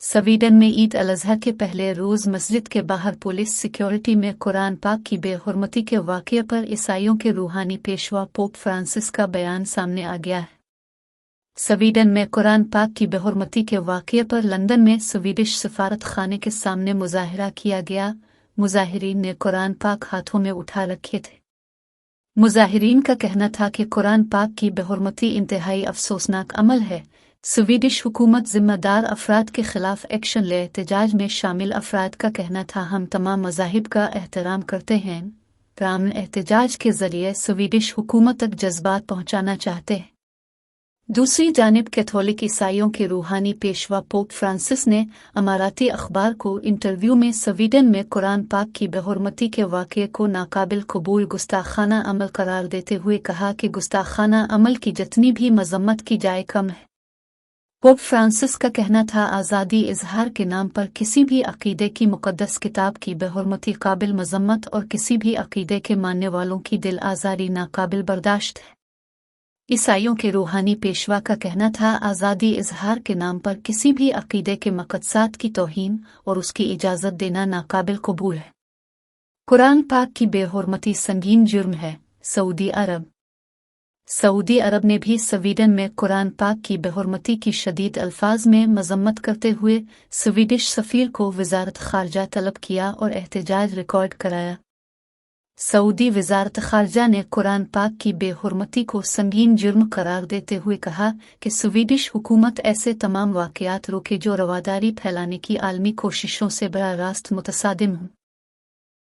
Sweden में ईद अल अज़हा के पहले रोज़ मस्जिद के बाहर पुलिस सिक्योरिटी में कुरान पाक की बेहुरमती के वाक़ये पर ईसाइयों के रूहानी पेशवा पोप फ्रांसिस का बयान सामने आ गया है। स्वीडन में कुरान पाक की बेहुरमती के वाक़ये पर लंदन में स्वीडिश सफारत खाने के सामने मुजाहिरा किया गया। मुजाहिरीन ने कुरान पाक हाथों में उठा रखे थे। मुजाहिरीन का कहना था कि कुरान पाक की बेहुरमती इंतहाई अफसोसनाक अमल है। स्वीडिश हुकूमत जिम्मेदार अफराद के खिलाफ एक्शन ले। एहतजाज में शामिल अफराद का कहना था, हम तमाम मज़ाहिब का एहतराम करते हैं। राम एहतजाज के जरिए स्वीडिश हुकूमत तक जज्बात पहुंचाना चाहते हैं। दूसरी जानिब कैथोलिक ईसाइयों के रूहानी पेशवा पोप फ्रांसिस ने अमाराती अखबार को इंटरव्यू में स्वीडन में कुरान पाक की बेहुरमती के वाक़ये को नाकाबिल कबूल गुस्ताखाना अमल करार देते हुए कहा कि गुस्ताखाना अमल की जितनी भी मजम्मत की जाए कम है। पोप फ्रांसिस का कहना था, आज़ादी इजहार के नाम पर किसी भी अकीदे की मुक़द्दस किताब की बेहुरमती काबिल मजम्मत और किसी भी अकीदे के मानने वालों की दिल आज़ारी नाकाबिल बर्दाश्त है। ईसाइयों के रूहानी पेशवा का कहना था, आज़ादी इजहार के नाम पर किसी भी अकीदे के मक़सदात की तौहीन और उसकी इजाज़त देना नाकाबिल कबूल है। कुरान पाक की बेहुरमती संगीन जुर्म है। सऊदी अरब ने भी स्वीडन में कुरान पाक की बेहुरमती की शदीद अल्फाज में मजम्मत करते हुए स्वीडिश सफ़ीर को वज़ारत ख़ारजा तलब किया और एहतजाज रिकॉर्ड कराया। सऊदी वज़ारत ख़ारजा ने कुरान पाक की बेहुरमती को संगीन जुर्म करार देते हुए कहा कि स्वीडिश हुकूमत ऐसे तमाम वाक़यात रोके जो रवादारी फैलाने की आलमी कोशिशों से बराह रास्त मुतसादिम हों।